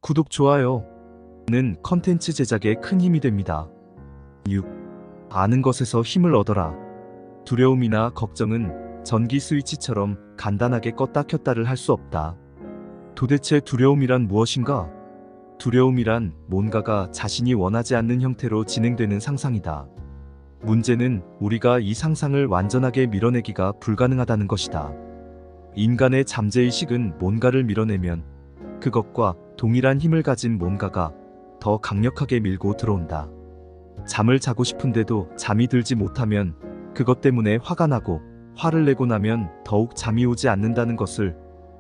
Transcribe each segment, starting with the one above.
구독, 좋아요는 컨텐츠 제작에 큰 힘이 됩니다. 6. 아는 것에서 힘을 얻어라. 두려움이나 걱정은 전기 스위치처럼 간단하게 껐다 켰다를 할 수 없다. 도대체 두려움이란 무엇인가? 두려움이란 뭔가가 자신이 원하지 않는 형태로 진행되는 상상이다. 문제는 우리가 이 상상을 완전하게 밀어내기가 불가능하다는 것이다. 인간의 잠재의식은 뭔가를 밀어내면 그것과 동일한 힘을 가진 뭔가가 더 강력하게 밀고 들어온다. 잠을 자고 싶은데도 잠이 들지 못하면 그것 때문에 화가 나고, 화를 내고 나면 더욱 잠이 오지 않는다는 것을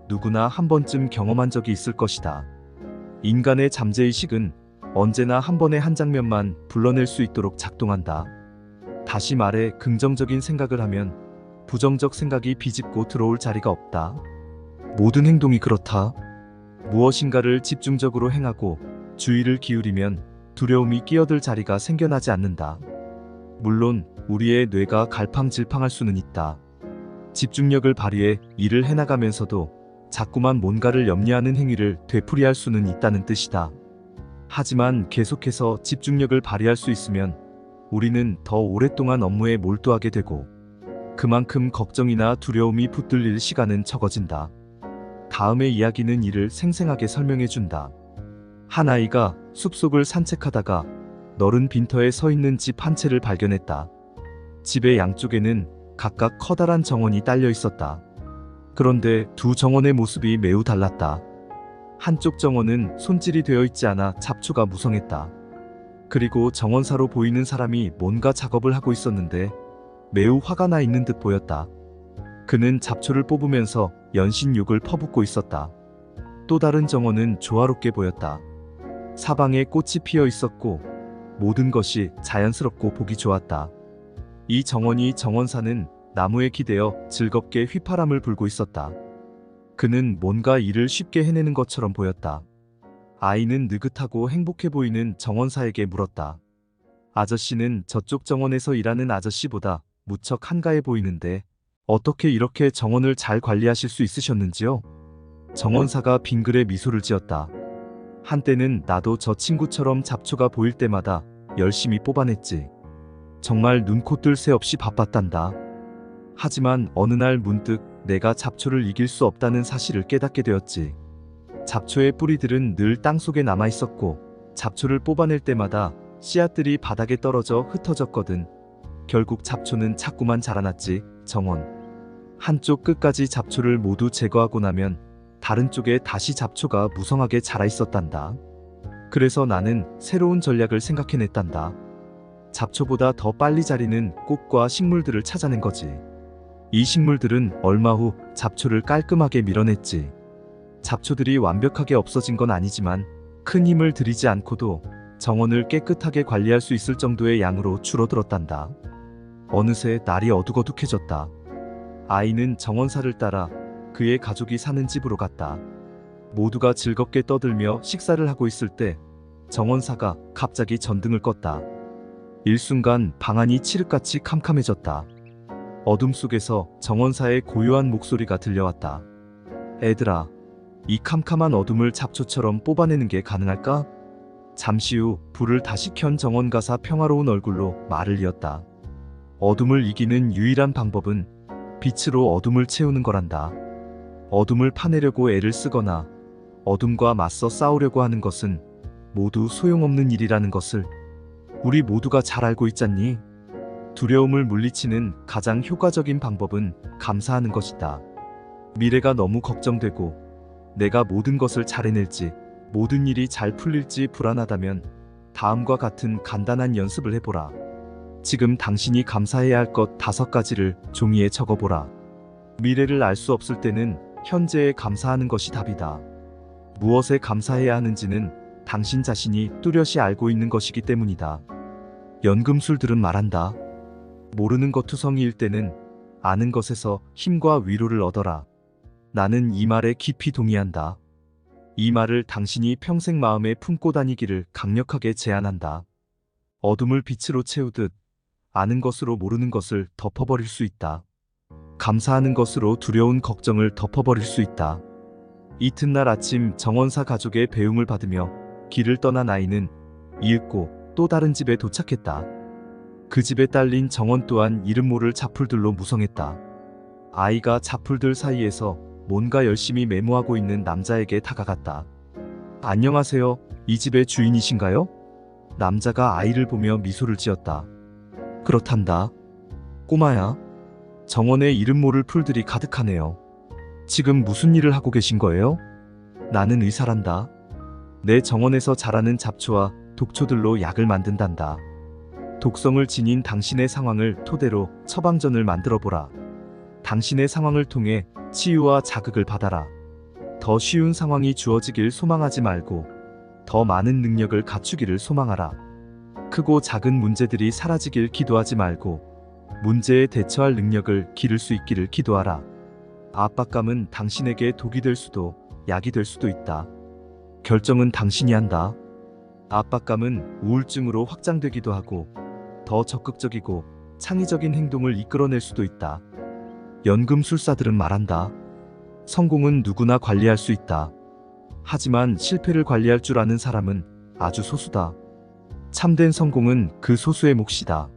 누구나 한 번쯤 경험한 적이 있을 것이다. 인간의 잠재의식은 언제나 한 번에 한 장면만 불러낼 수 있도록 작동한다. 다시 말해, 긍정적인 생각을 하면 부정적 생각이 비집고 들어올 자리가 없다. 모든 행동이 그렇다. 무엇인가를 집중적으로 행하고 주의를 기울이면 두려움이 끼어들 자리가 생겨나지 않는다. 물론 우리의 뇌가 갈팡질팡할 수는 있다. 집중력을 발휘해 일을 해나가면서도 자꾸만 뭔가를 염려하는 행위를 되풀이할 수는 있다는 뜻이다. 하지만 계속해서 집중력을 발휘할 수 있으면 우리는 더 오랫동안 업무에 몰두하게 되고, 그만큼 걱정이나 두려움이 붙들릴 시간은 적어진다. 다음의 이야기는 이를 생생하게 설명해준다. 한 아이가 숲속을 산책하다가 너른 빈터에 서 있는 집 한 채를 발견했다. 집의 양쪽에는 각각 커다란 정원이 딸려 있었다. 그런데 두 정원의 모습이 매우 달랐다. 한쪽 정원은 손질이 되어 있지 않아 잡초가 무성했다. 그리고 정원사로 보이는 사람이 뭔가 작업을 하고 있었는데 매우 화가 나 있는 듯 보였다. 그는 잡초를 뽑으면서 연신욕을 퍼붓고 있었다. 또 다른 정원은 조화롭게 보였다. 사방에 꽃이 피어 있었고 모든 것이 자연스럽고 보기 좋았다. 이 정원이 정원사는 나무에 기대어 즐겁게 휘파람을 불고 있었다. 그는 뭔가 일을 쉽게 해내는 것처럼 보였다. 아이는 느긋하고 행복해 보이는 정원사에게 물었다. 아저씨는 저쪽 정원에서 일하는 아저씨보다 무척 한가해 보이는데 어떻게 이렇게 정원을 잘 관리하실 수 있으셨는지요? 정원사가 빙그레 미소를 지었다. 한때는 나도 저 친구처럼 잡초가 보일 때마다 열심히 뽑아냈지. 정말 눈코 뜰 새 없이 바빴단다. 하지만 어느 날 문득 내가 잡초를 이길 수 없다는 사실을 깨닫게 되었지. 잡초의 뿌리들은 늘 땅속에 남아 있었고 잡초를 뽑아낼 때마다 씨앗들이 바닥에 떨어져 흩어졌거든. 결국 잡초는 자꾸만 자라났지. 정원 한쪽 끝까지 잡초를 모두 제거하고 나면 다른 쪽에 다시 잡초가 무성하게 자라 있었단다. 그래서 나는 새로운 전략을 생각해냈단다. 잡초보다 더 빨리 자리는 꽃과 식물들을 찾아낸 거지. 이 식물들은 얼마 후 잡초를 깔끔하게 밀어냈지. 잡초들이 완벽하게 없어진 건 아니지만 큰 힘을 들이지 않고도 정원을 깨끗하게 관리할 수 있을 정도의 양으로 줄어들었단다. 어느새 날이 어둑어둑해졌다. 아이는 정원사를 따라 그의 가족이 사는 집으로 갔다. 모두가 즐겁게 떠들며 식사를 하고 있을 때 정원사가 갑자기 전등을 껐다. 일순간 방안이 칠흑같이 캄캄해졌다. 어둠 속에서 정원사의 고요한 목소리가 들려왔다. 애들아, 이 캄캄한 어둠을 잡초처럼 뽑아내는 게 가능할까? 잠시 후 불을 다시 켠 정원가사 평화로운 얼굴로 말을 이었다. 어둠을 이기는 유일한 방법은 빛으로 어둠을 채우는 거란다. 어둠을 파내려고 애를 쓰거나 어둠과 맞서 싸우려고 하는 것은 모두 소용없는 일이라는 것을 우리 모두가 잘 알고 있잖니? 두려움을 물리치는 가장 효과적인 방법은 감사하는 것이다. 미래가 너무 걱정되고 내가 모든 것을 잘 해낼지, 모든 일이 잘 풀릴지 불안하다면 다음과 같은 간단한 연습을 해보라. 지금 당신이 감사해야 할 것 5가지를 종이에 적어보라. 미래를 알 수 없을 때는 현재에 감사하는 것이 답이다. 무엇에 감사해야 하는지는 당신 자신이 뚜렷이 알고 있는 것이기 때문이다. 연금술들은 말한다. 모르는 것 투성이일 때는 아는 것에서 힘과 위로를 얻어라. 나는 이 말에 깊이 동의한다. 이 말을 당신이 평생 마음에 품고 다니기를 강력하게 제안한다. 어둠을 빛으로 채우듯 아는 것으로 모르는 것을 덮어버릴 수 있다. 감사하는 것으로 두려운 걱정을 덮어버릴 수 있다. 이튿날 아침 정원사 가족의 배웅을 받으며 길을 떠난 아이는 이윽고 또 다른 집에 도착했다. 그 집에 딸린 정원 또한 이름 모를 자풀들로 무성했다. 아이가 자풀들 사이에서 뭔가 열심히 메모하고 있는 남자에게 다가갔다. 안녕하세요. 이 집의 주인이신가요? 남자가 아이를 보며 미소를 지었다. 그렇단다. 꼬마야. 정원에 이름 모를 풀들이 가득하네요. 지금 무슨 일을 하고 계신 거예요? 나는 의사란다. 내 정원에서 자라는 잡초와 독초들로 약을 만든단다. 독성을 지닌 당신의 상황을 토대로 처방전을 만들어 보라. 당신의 상황을 통해 치유와 자극을 받아라. 더 쉬운 상황이 주어지길 소망하지 말고 더 많은 능력을 갖추기를 소망하라. 크고 작은 문제들이 사라지길 기도하지 말고 문제에 대처할 능력을 기를 수 있기를 기도하라. 압박감은 당신에게 독이 될 수도 약이 될 수도 있다. 결정은 당신이 한다. 압박감은 우울증으로 확장되기도 하고 더 적극적이고 창의적인 행동을 이끌어낼 수도 있다. 연금술사들은 말한다. 성공은 누구나 관리할 수 있다. 하지만 실패를 관리할 줄 아는 사람은 아주 소수다. 참된 성공은 그 소수의 몫이다.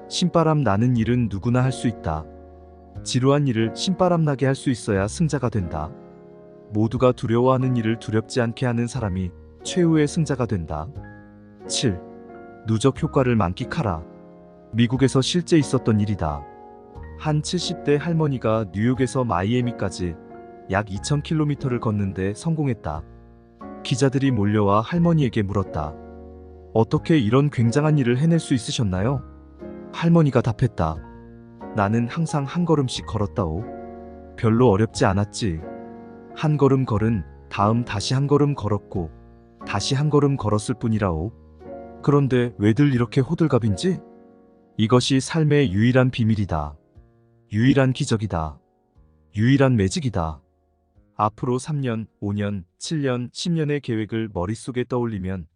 신바람 나는 일은 누구나 할 수 있다. 지루한 일을 신바람 나게 할 수 있어야 승자가 된다. 모두가 두려워하는 일을 두렵지 않게 하는 사람이 최후의 승자가 된다. 7. 누적 효과를 만끽하라. 미국에서 실제 있었던 일이다. 한 70대 할머니가 뉴욕에서 마이애미까지 약 2000km를 걷는데 성공했다. 기자들이 몰려와 할머니에게 물었다. 어떻게 이런 굉장한 일을 해낼 수 있으셨나요? 할머니가 답했다. 나는 항상 한 걸음씩 걸었다오. 별로 어렵지 않았지. 한 걸음 걸은 다음 다시 한 걸음 걸었고 다시 한 걸음 걸었을 뿐이라오. 그런데 왜들 이렇게 호들갑인지? 이것이 삶의 유일한 비밀이다. 유일한 기적이다. 유일한 매직이다. 앞으로 3년, 5년, 7년, 10년의 계획을 머릿속에 떠올리면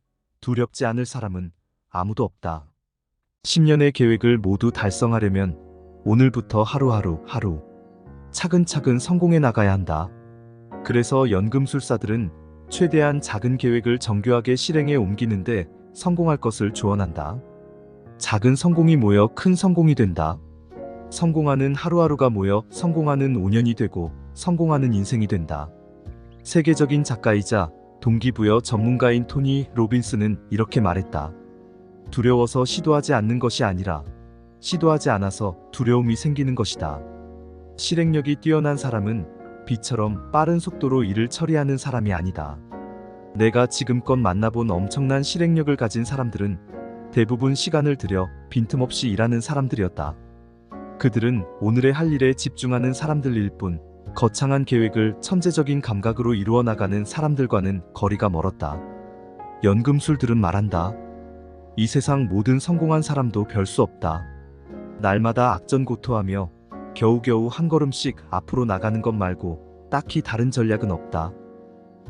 두렵지 않을 사람은 아무도 없다. 10년의 계획을 모두 달성하려면 오늘부터 하루하루 차근차근 성공해 나가야 한다. 그래서 연금술사들은 최대한 작은 계획을 정교하게 실행에 옮기는데 성공할 것을 조언한다. 작은 성공이 모여 큰 성공이 된다. 성공하는 하루하루가 모여 성공하는 5년이 되고 성공하는 인생이 된다. 세계적인 작가이자 동기부여 전문가인 토니 로빈스는 이렇게 말했다. 두려워서 시도하지 않는 것이 아니라 시도하지 않아서 두려움이 생기는 것이다. 실행력이 뛰어난 사람은 빛처럼 빠른 속도로 일을 처리하는 사람이 아니다. 내가 지금껏 만나본 엄청난 실행력을 가진 사람들은 대부분 시간을 들여 빈틈없이 일하는 사람들이었다. 그들은 오늘의 할 일에 집중하는 사람들일 뿐 거창한 계획을 천재적인 감각으로 이루어 나가는 사람들과는 거리가 멀었다. 연금술들은 말한다. 이 세상 모든 성공한 사람도 별 수 없다. 날마다 악전고토하며 겨우겨우 한 걸음씩 앞으로 나가는 것 말고 딱히 다른 전략은 없다.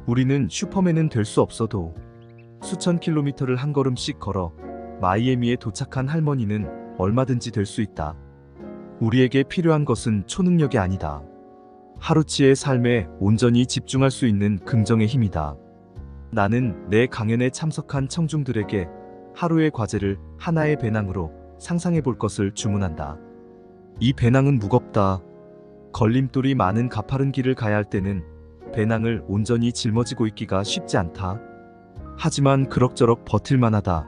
우리는 슈퍼맨은 될 수 없어도 수천 킬로미터를 한 걸음씩 걸어 마이애미에 도착한 할머니는 얼마든지 될 수 있다. 우리에게 필요한 것은 초능력이 아니다. 하루치의 삶에 온전히 집중할 수 있는 긍정의 힘이다. 나는 내 강연에 참석한 청중들에게 하루의 과제를 하나의 배낭으로 상상해 볼 것을 주문한다. 이 배낭은 무겁다. 걸림돌이 많은 가파른 길을 가야 할 때는 배낭을 온전히 짊어지고 있기가 쉽지 않다. 하지만 그럭저럭 버틸만하다.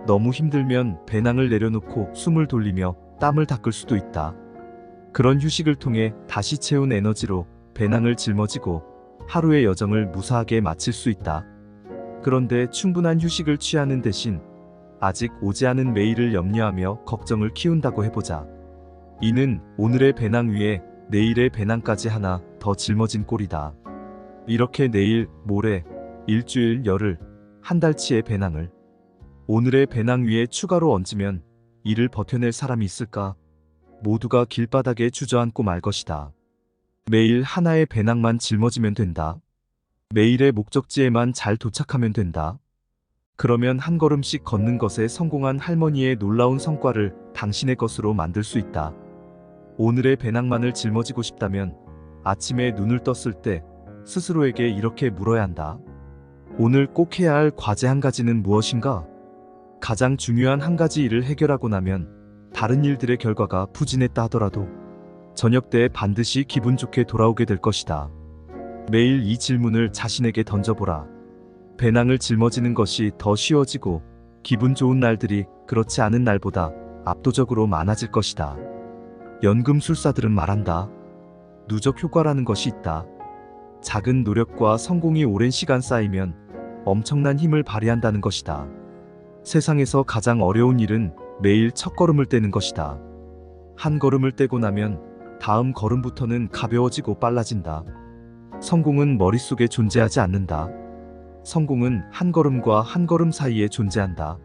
너무 힘들면 배낭을 내려놓고 숨을 돌리며 땀을 닦을 수도 있다. 그런 휴식을 통해 다시 채운 에너지로 배낭을 짊어지고 하루의 여정을 무사하게 마칠 수 있다. 그런데 충분한 휴식을 취하는 대신 아직 오지 않은 매일을 염려하며 걱정을 키운다고 해보자. 이는 오늘의 배낭 위에 내일의 배낭까지 하나 더 짊어진 꼴이다. 이렇게 내일, 모레, 일주일, 열흘, 한 달치의 배낭을 오늘의 배낭 위에 추가로 얹으면 이를 버텨낼 사람이 있을까? 모두가 길바닥에 주저앉고 말 것이다. 매일 하나의 배낭만 짊어지면 된다. 매일의 목적지에만 잘 도착하면 된다. 그러면 한 걸음씩 걷는 것에 성공한 할머니의 놀라운 성과를 당신의 것으로 만들 수 있다. 오늘의 배낭만을 짊어지고 싶다면 아침에 눈을 떴을 때 스스로에게 이렇게 물어야 한다. 오늘 꼭 해야 할 과제 한 가지는 무엇인가? 가장 중요한 한 가지 일을 해결하고 나면 다른 일들의 결과가 부진했다 하더라도 저녁 때 반드시 기분 좋게 돌아오게 될 것이다. 매일 이 질문을 자신에게 던져보라. 배낭을 짊어지는 것이 더 쉬워지고 기분 좋은 날들이 그렇지 않은 날보다 압도적으로 많아질 것이다. 연금술사들은 말한다. 누적 효과라는 것이 있다. 작은 노력과 성공이 오랜 시간 쌓이면 엄청난 힘을 발휘한다는 것이다. 세상에서 가장 어려운 일은 매일 첫 걸음을 떼는 것이다. 한 걸음을 떼고 나면 다음 걸음부터는 가벼워지고 빨라진다. 성공은 머릿속에 존재하지 않는다. 성공은 한 걸음과 한 걸음 사이에 존재한다.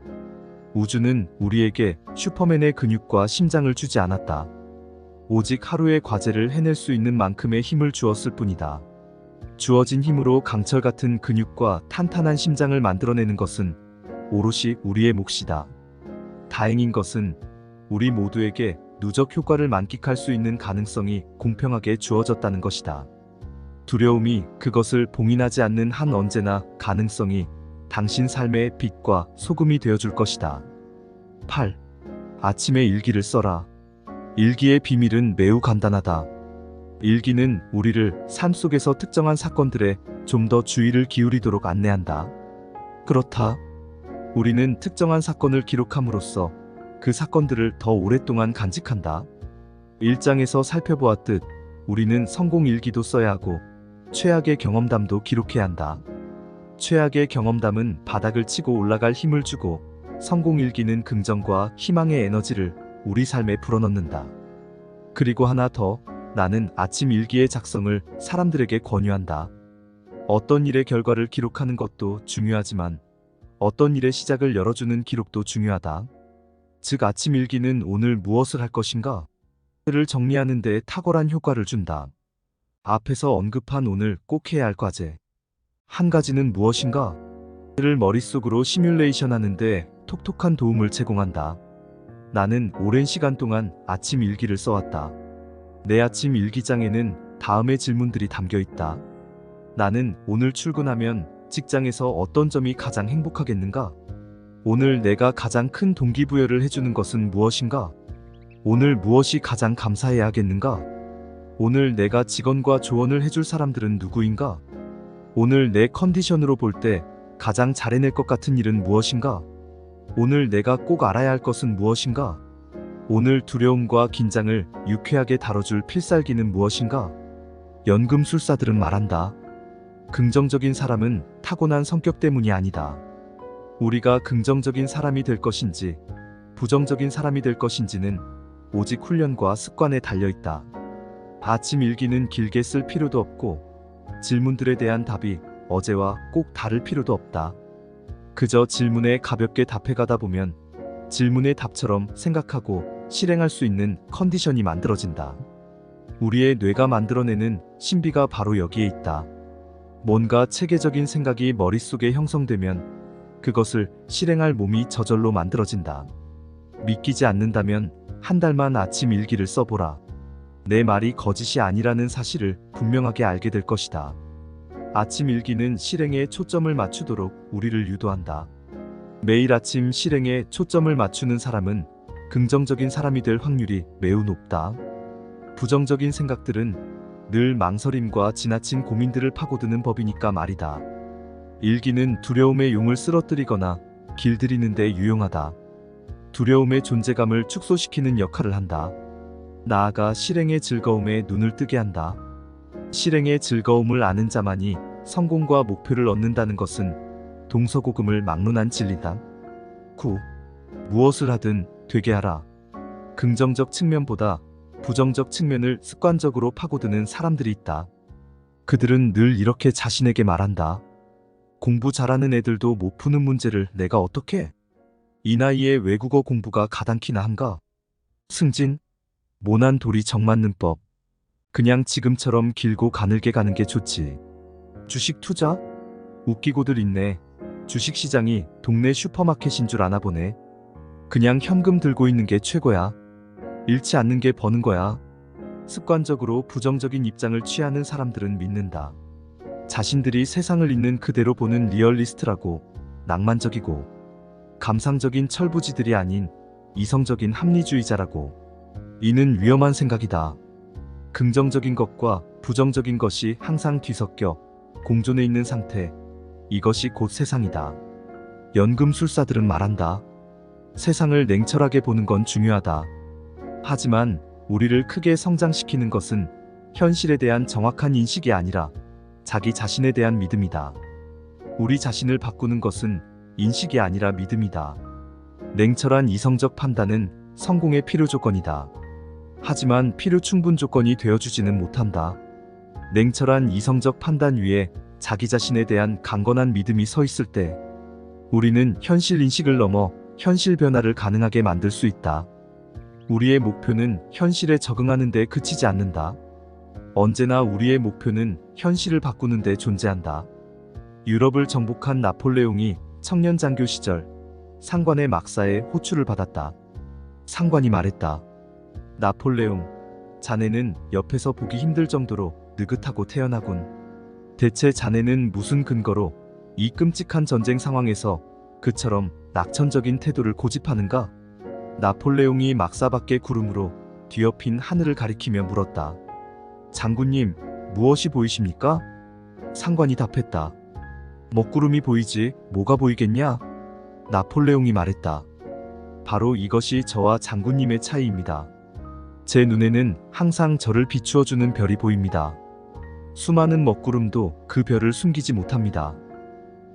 우주는 우리에게 슈퍼맨의 근육과 심장을 주지 않았다. 오직 하루의 과제를 해낼 수 있는 만큼의 힘을 주었을 뿐이다. 주어진 힘으로 강철 같은 근육과 탄탄한 심장을 만들어내는 것은 오롯이 우리의 몫이다. 다행인 것은 우리 모두에게 누적 효과를 만끽할 수 있는 가능성이 공평하게 주어졌다는 것이다. 두려움이 그것을 봉인하지 않는 한 언제나 가능성이 당신 삶의 빛과 소금이 되어줄 것이다. 8. 아침에 일기를 써라. 일기의 비밀은 매우 간단하다. 일기는 우리를 삶 속에서 특정한 사건들에 좀 더 주의를 기울이도록 안내한다. 그렇다. 우리는 특정한 사건을 기록함으로써 그 사건들을 더 오랫동안 간직한다. 1장에서 살펴보았듯 우리는 성공 일기도 써야 하고 최악의 경험담도 기록해야 한다. 최악의 경험담은 바닥을 치고 올라갈 힘을 주고 성공 일기는 긍정과 희망의 에너지를 우리 삶에 불어넣는다. 그리고 하나 더, 나는 아침 일기의 작성을 사람들에게 권유한다. 어떤 일의 결과를 기록하는 것도 중요하지만 어떤 일의 시작을 열어주는 기록도 중요하다. 즉 아침 일기는 오늘 무엇을 할 것인가? 를 정리하는 데 탁월한 효과를 준다. 앞에서 언급한 오늘 꼭 해야 할 과제. 한 가지는 무엇인가? 를 머릿속으로 시뮬레이션 하는데 톡톡한 도움을 제공한다. 나는 오랜 시간 동안 아침 일기를 써왔다. 내 아침 일기장에는 다음의 질문들이 담겨 있다. 나는 오늘 출근하면 직장에서 어떤 점이 가장 행복하겠는가? 오늘 내가 가장 큰 동기부여를 해주는 것은 무엇인가? 오늘 무엇이 가장 감사해야 하겠는가? 오늘 내가 직원과 조언을 해줄 사람들은 누구인가? 오늘 내 컨디션으로 볼 때 가장 잘해낼 것 같은 일은 무엇인가? 오늘 내가 꼭 알아야 할 것은 무엇인가? 오늘 두려움과 긴장을 유쾌하게 다뤄줄 필살기는 무엇인가? 연금술사들은 말한다. 긍정적인 사람은 타고난 성격 때문이 아니다. 우리가 긍정적인 사람이 될 것인지 부정적인 사람이 될 것인지는 오직 훈련과 습관에 달려있다. 아침 일기는 길게 쓸 필요도 없고 질문들에 대한 답이 어제와 꼭 다를 필요도 없다. 그저 질문에 가볍게 답해가다 보면 질문의 답처럼 생각하고 실행할 수 있는 컨디션이 만들어진다. 우리의 뇌가 만들어내는 신비가 바로 여기에 있다. 뭔가 체계적인 생각이 머릿속에 형성되면 그것을 실행할 몸이 저절로 만들어진다. 믿기지 않는다면 한 달만 아침 일기를 써보라. 내 말이 거짓이 아니라는 사실을 분명하게 알게 될 것이다. 아침 일기는 실행에 초점을 맞추도록 우리를 유도한다. 매일 아침 실행에 초점을 맞추는 사람은 긍정적인 사람이 될 확률이 매우 높다. 부정적인 생각들은 늘 망설임과 지나친 고민들을 파고드는 법이니까 말이다. 일기는 두려움의 용을 쓰러뜨리거나 길들이는 데 유용하다. 두려움의 존재감을 축소시키는 역할을 한다. 나아가 실행의 즐거움에 눈을 뜨게 한다. 실행의 즐거움을 아는 자만이 성공과 목표를 얻는다는 것은 동서고금을 막론한 진리다. 9. 무엇을 하든 되게 하라. 긍정적 측면보다 부정적 측면을 습관적으로 파고드는 사람들이 있다. 그들은 늘 이렇게 자신에게 말한다. 공부 잘하는 애들도 못 푸는 문제를 내가 어떻게? 이 나이에 외국어 공부가 가당키나 한가? 승진? 모난 돌이 정 맞는 법. 그냥 지금처럼 길고 가늘게 가는 게 좋지. 주식 투자? 웃기고들 있네. 주식시장이 동네 슈퍼마켓인 줄 아나 보네. 그냥 현금 들고 있는 게 최고야. 잃지 않는 게 버는 거야. 습관적으로 부정적인 입장을 취하는 사람들은 믿는다. 자신들이 세상을 있는 그대로 보는 리얼리스트라고, 낭만적이고 감상적인 철부지들이 아닌 이성적인 합리주의자라고. 이는 위험한 생각이다. 긍정적인 것과 부정적인 것이 항상 뒤섞여 공존해 있는 상태, 이것이 곧 세상이다. 연금술사들은 말한다. 세상을 냉철하게 보는 건 중요하다. 하지만 우리를 크게 성장시키는 것은 현실에 대한 정확한 인식이 아니라 자기 자신에 대한 믿음이다. 우리 자신을 바꾸는 것은 인식이 아니라 믿음이다. 냉철한 이성적 판단은 성공의 필요 조건이다. 하지만 필요 충분 조건이 되어주지는 못한다. 냉철한 이성적 판단 위에 자기 자신에 대한 강건한 믿음이 서 있을 때 우리는 현실 인식을 넘어 현실 변화를 가능하게 만들 수 있다. 우리의 목표는 현실에 적응하는 데 그치지 않는다. 언제나 우리의 목표는 현실을 바꾸는 데 존재한다. 유럽을 정복한 나폴레옹이 청년 장교 시절 상관의 막사에 호출을 받았다. 상관이 말했다. 나폴레옹, 자네는 옆에서 보기 힘들 정도로 느긋하고 태연하군. 대체 자네는 무슨 근거로 이 끔찍한 전쟁 상황에서 그처럼 낙천적인 태도를 고집하는가? 나폴레옹이 막사 밖의 구름으로 뒤엎인 하늘을 가리키며 물었다. 장군님, 무엇이 보이십니까? 상관이 답했다. 먹구름이 보이지 뭐가 보이겠냐? 나폴레옹이 말했다. 바로 이것이 저와 장군님의 차이입니다. 제 눈에는 항상 저를 비추어주는 별이 보입니다. 수많은 먹구름도 그 별을 숨기지 못합니다.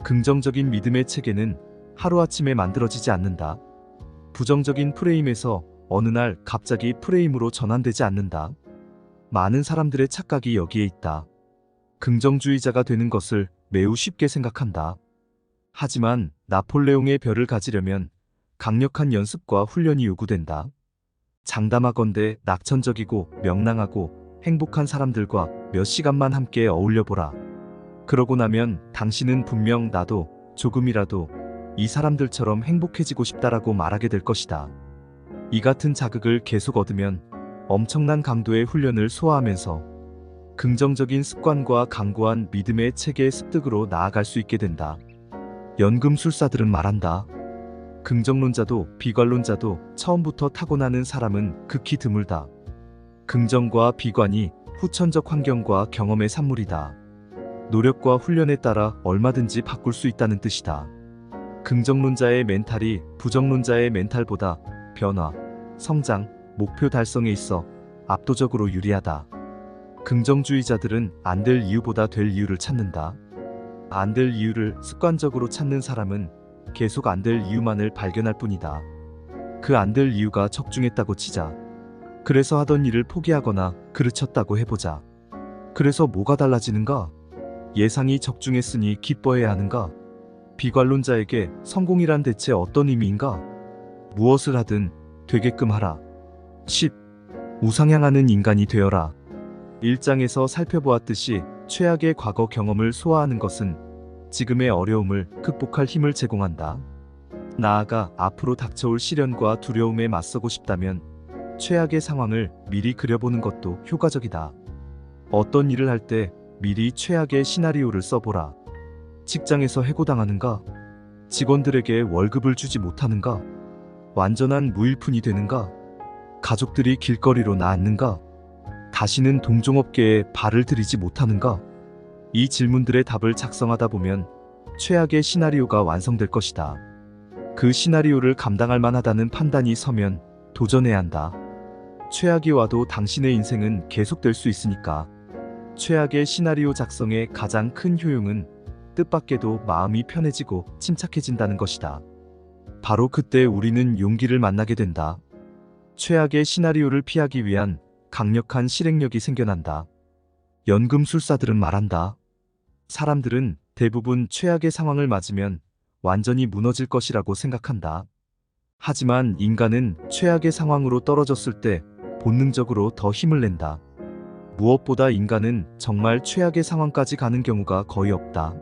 긍정적인 믿음의 체계는 하루아침에 만들어지지 않는다. 부정적인 프레임에서 어느 날 갑자기 프레임으로 전환되지 않는다. 많은 사람들의 착각이 여기에 있다. 긍정주의자가 되는 것을 매우 쉽게 생각한다. 하지만 나폴레옹의 별을 가지려면 강력한 연습과 훈련이 요구된다. 장담하건대 낙천적이고 명랑하고 행복한 사람들과 몇 시간만 함께 어울려보라. 그러고 나면 당신은 분명 나도 조금이라도 이 사람들처럼 행복해지고 싶다라고 말하게 될 것이다. 이 같은 자극을 계속 얻으면 엄청난 강도의 훈련을 소화하면서 긍정적인 습관과 강고한 믿음의 체계의 습득으로 나아갈 수 있게 된다. 연금술사들은 말한다. 긍정론자도 비관론자도 처음부터 타고나는 사람은 극히 드물다. 긍정과 비관이 후천적 환경과 경험의 산물이다. 노력과 훈련에 따라 얼마든지 바꿀 수 있다는 뜻이다. 긍정론자의 멘탈이 부정론자의 멘탈보다 변화, 성장, 목표 달성에 있어 압도적으로 유리하다. 긍정주의자들은 안 될 이유보다 될 이유를 찾는다. 안 될 이유를 습관적으로 찾는 사람은 계속 안 될 이유만을 발견할 뿐이다. 그 안 될 이유가 적중했다고 치자. 그래서 하던 일을 포기하거나 그르쳤다고 해보자. 그래서 뭐가 달라지는가? 예상이 적중했으니 기뻐해야 하는가? 비관론자에게 성공이란 대체 어떤 의미인가? 무엇을 하든 되게끔 하라. 10. 우상향하는 인간이 되어라. 1장에서 살펴보았듯이 최악의 과거 경험을 소화하는 것은 지금의 어려움을 극복할 힘을 제공한다. 나아가 앞으로 닥쳐올 시련과 두려움에 맞서고 싶다면 최악의 상황을 미리 그려보는 것도 효과적이다. 어떤 일을 할 때 미리 최악의 시나리오를 써보라. 직장에서 해고당하는가? 직원들에게 월급을 주지 못하는가? 완전한 무일푼이 되는가? 가족들이 길거리로 나앉는가? 다시는 동종업계에 발을 들이지 못하는가? 이 질문들의 답을 작성하다 보면 최악의 시나리오가 완성될 것이다. 그 시나리오를 감당할 만하다는 판단이 서면 도전해야 한다. 최악이 와도 당신의 인생은 계속될 수 있으니까. 최악의 시나리오 작성의 가장 큰 효용은 뜻밖에도 마음이 편해지고 침착해진다는 것이다. 바로 그때 우리는 용기를 만나게 된다. 최악의 시나리오를 피하기 위한 강력한 실행력이 생겨난다. 연금술사들은 말한다. 사람들은 대부분 최악의 상황을 맞으면 완전히 무너질 것이라고 생각한다. 하지만 인간은 최악의 상황으로 떨어졌을 때 본능적으로 더 힘을 낸다. 무엇보다 인간은 정말 최악의 상황까지 가는 경우가 거의 없다.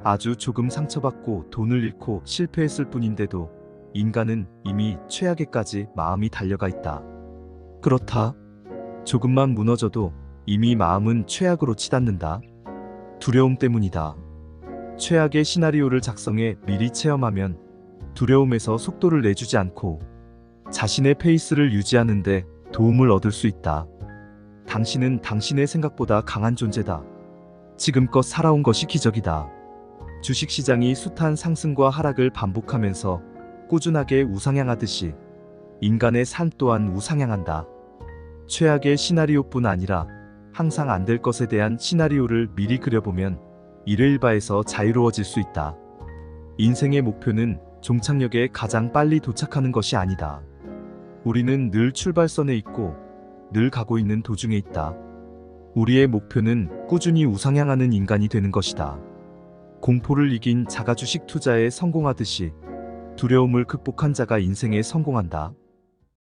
아주 조금 상처받고 돈을 잃고 실패했을 뿐인데도 인간은 이미 최악에까지 마음이 달려가 있다. 그렇다. 조금만 무너져도 이미 마음은 최악으로 치닫는다. 두려움 때문이다. 최악의 시나리오를 작성해 미리 체험하면 두려움에서 속도를 내주지 않고 자신의 페이스를 유지하는데 도움을 얻을 수 있다. 당신은 당신의 생각보다 강한 존재다. 지금껏 살아온 것이 기적이다. 주식시장이 숱한 상승과 하락을 반복하면서 꾸준하게 우상향하듯이 인간의 삶 또한 우상향한다. 최악의 시나리오뿐 아니라 항상 안 될 것에 대한 시나리오를 미리 그려보면 일회일바에서 자유로워질 수 있다. 인생의 목표는 종착역에 가장 빨리 도착하는 것이 아니다. 우리는 늘 출발선에 있고 늘 가고 있는 도중에 있다. 우리의 목표는 꾸준히 우상향하는 인간이 되는 것이다. 공포를 이긴 자가 주식 투자에 성공하듯이 두려움을 극복한 자가 인생에 성공한다.